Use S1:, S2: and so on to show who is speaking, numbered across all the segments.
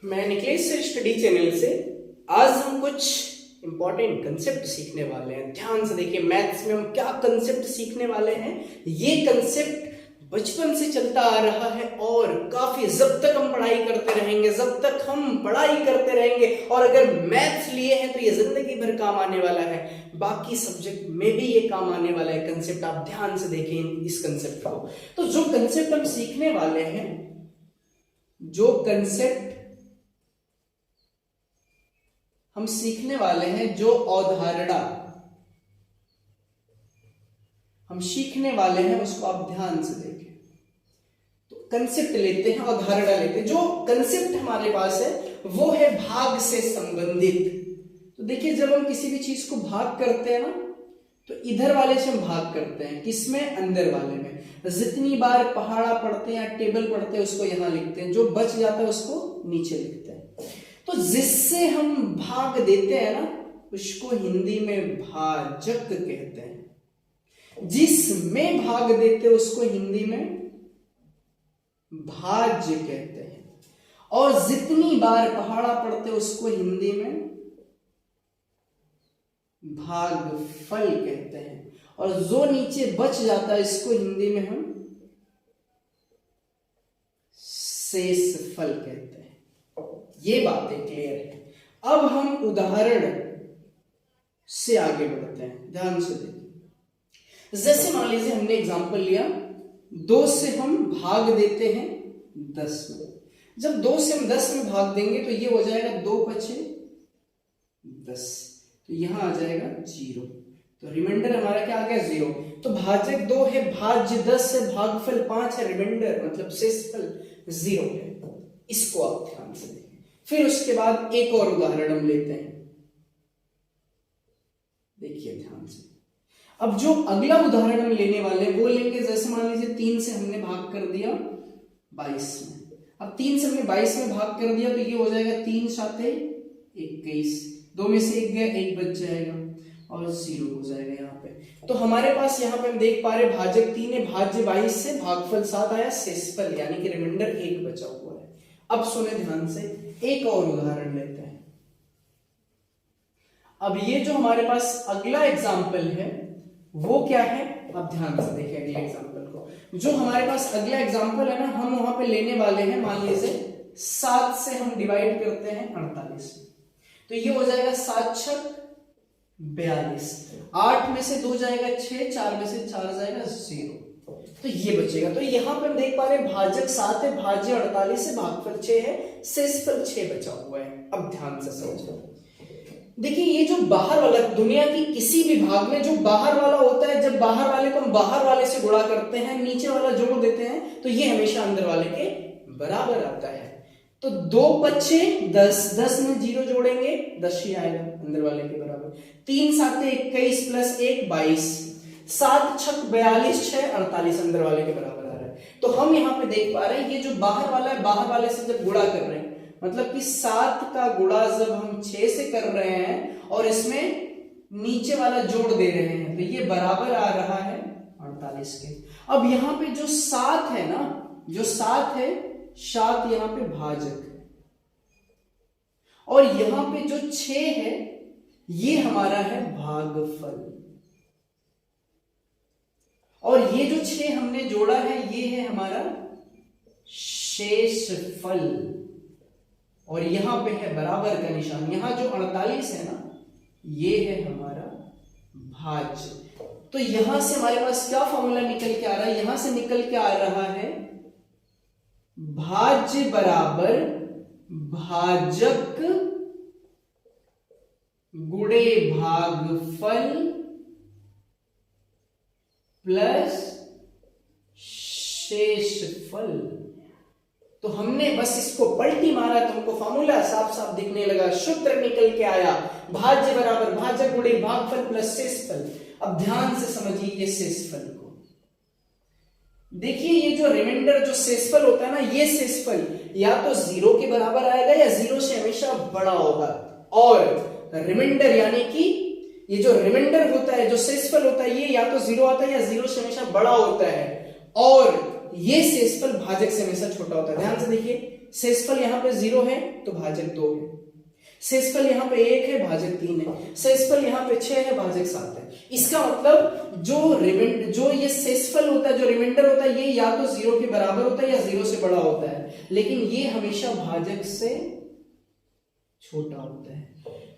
S1: मैं Niklesh study channel से आज हम कुछ इंपॉर्टेंट कंसेप्ट सीखने वाले हैं। ध्यान से देखिए, मैथ्स में हम क्या कंसेप्ट सीखने वाले हैं। ये कंसेप्ट बचपन से चलता आ रहा है और काफी जब तक हम पढ़ाई करते रहेंगे, जब तक हम पढ़ाई करते रहेंगे और अगर मैथ्स लिए हैं तो ये जिंदगी भर काम आने वाला है। बाकी सब्जेक्ट में भी ये काम आने वाला है कंसेप्ट। आप ध्यान से देखें इस कंसेप्ट को। तो जो कंसेप्ट हम सीखने वाले हैं, जो कंसेप्ट हम सीखने वाले हैं, जो अवधारणा हम सीखने वाले हैं, उसको आप ध्यान से देखें। तो कंसेप्ट लेते हैं, अवधारणा लेते हैं। जो कंसेप्ट हमारे पास है वो है भाग से संबंधित। तो देखिए, जब हम किसी भी चीज को भाग करते हैं ना, तो इधर वाले से हम भाग करते हैं, किसमें? अंदर वाले में। जितनी बार पहाड़ा पढ़ते हैं या टेबल पढ़ते हैं उसको यहां लिखते हैं, जो बच जाता है उसको नीचे लिखते हैं। तो जिससे हम भाग देते हैं ना, उसको हिंदी में भाजक कहते हैं। जिसमें भाग देते उसको हिंदी में भाज्य कहते हैं। और जितनी बार पहाड़ा पढ़ते उसको हिंदी में भागफल कहते हैं। और जो नीचे बच जाता है इसको हिंदी में हम शेषफल कहते हैं। ये बातें क्लियर है। अब हम उदाहरण से आगे बढ़ते हैं। ध्यान से देखिए, जैसे मान लीजिए हमने एग्जांपल लिया, 2 से हम भाग देते हैं 10 में। जब 2 से हम 10 में भाग देंगे तो ये हो जाएगा 2 बचे 10, तो यहां आ जाएगा 0। तो रिमाइंडर हमारा क्या आ गया? 0। तो भाजक 2 है, भाज्य 10 है, भागफल 5 है, रिमाइंडर मतलब शेषफल 0 है। इसको आप ध्यान से देखें। फिर उसके बाद एक और उदाहरण हम लेते हैं। देखिए ध्यान से। अब जो अगला उदाहरण हम लेने वाले हैं वो लेंगे, जैसे मान लीजिए 3 से हमने भाग कर दिया 22 में। अब 3 से हमने 22 में भाग कर दिया तो ये हो जाएगा 3 साते 21। 2 में से 1 गया, 1 बच जाएगा और 0 हो जाएगा यहाँ पे। तो हमारे पास यहाँ पे हम देख पा रहे भाजक 3 है, भाज्य 22 से, भागफल 7 आया, शेषफल यानी कि रिमाइंडर 1 बचा हुआ है। अब सुने ध्यान से, एक और उदाहरण लेते हैं। अब ये जो हमारे पास अगला एग्जाम्पल है वो क्या है? अब ध्यान से देखिए अगले एग्जाम्पल को। जो हमारे पास अगला एग्जाम्पल है ना, हम वहां पे लेने वाले हैं, मान लीजिए 7 से हम डिवाइड करते हैं 48 में। तो ये हो जाएगा 7 छक 42। 8 में से 2 जाएगा 6, 4 में से 4 जाएगा 0, तो ये बचेगा। तो यहां पर हम देख पा रहे हैं भाजक 7 है, भाज्य 48 है, भागफल 6 है, शेषफल 6 बचा हुआ है। अब ध्यान से समझो। देखिए, ये जो बाहर वाला, दुनिया की किसी भी भाग में जो बाहर वाला होता है, जब बाहर वाले को हम बाहर वाले से गुणा करते हैं, नीचे वाला जोड़ देते हैं, तो ये हमेशा अंदर वाले के बराबर आता है। तो 2 बच्चे 10, 10 में 0 जोड़ेंगे 10 ही आएगा, अंदर वाले के बराबर। 3 साते 21 प्लस 1 22, 7 छक 42, 6 48, अंदर वाले के बराबर आ रहा है। तो हम यहाँ पे देख पा रहे हैं ये जो बाहर वाला है, बाहर वाले से जब गुणा कर रहे हैं, मतलब कि 7 का गुणा जब हम 6 से कर रहे हैं और इसमें नीचे वाला जोड़ दे रहे हैं, तो ये बराबर आ रहा है 48 के। अब यहां पे जो 7 है ना, जो 7 है, 7 यहां पे भाजक है, और यहां पे जो 6 है ये हमारा है भागफल, और ये जो 6 हमने जोड़ा है ये है हमारा शेषफल, और यहां पे है बराबर का निशान। यहां जो 48 है ना, ये है हमारा भाज्य। तो यहां से हमारे पास क्या फॉर्मूला निकल के आ रहा है? यहां से निकल के आ रहा है भाज्य बराबर भाजक गुणे भागफल प्लस शेषफल। तो हमने बस इसको पलटी मारा तो हमको फॉर्मूला साफ साफ दिखने लगा, सूत्र निकल के आया, भाज्य बराबर भाजक गुणे भागफल प्लस शेषफल। अब ध्यान से समझिए ये शेषफल को। देखिए, ये जो रिमाइंडर जो शेषफल होता है ना, ये शेषफल या तो 0 के बराबर आएगा या 0 से हमेशा बड़ा होगा। और रिमाइंडर यानी कि ये जो रिमाइंडर होता है, जो शेषफल होता है, ये या तो 0 आता है या 0 से हमेशा बड़ा होता है। और ये शेषफल भाजक से हमेशा छोटा होता है। ध्यान से देखिए, शेषफल यहाँ पे 0 है तो भाजक 2 है, शेषफल यहाँ पे 1 है भाजक 3 है, शेषफल यहाँ पे 6 है भाजक 7 है। इसका मतलब जो ये शेषफल होता है, जो रिमाइंडर होता है, ये या तो 0 के बराबर होता है या 0 से बड़ा होता है, लेकिन ये हमेशा भाजक से छोटा होता है।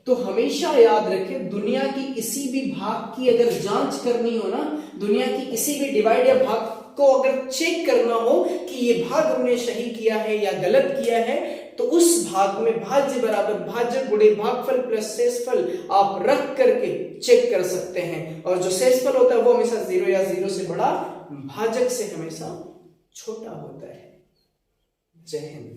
S1: तो हमेशा याद रखें, दुनिया की किसी भी भाग की अगर जांच करनी हो ना, दुनिया की किसी भी डिवाइड या भाग को अगर चेक करना हो कि ये भाग हमने सही किया है या गलत किया है, तो उस भाग में भाज्य बराबर भाजक गुणे भागफल प्लस शेषफल आप रख करके चेक कर सकते हैं। और जो शेषफल होता है वो हमेशा 0 या 0 से बड़ा, भाजक से हमेशा छोटा होता है। जय हिंद।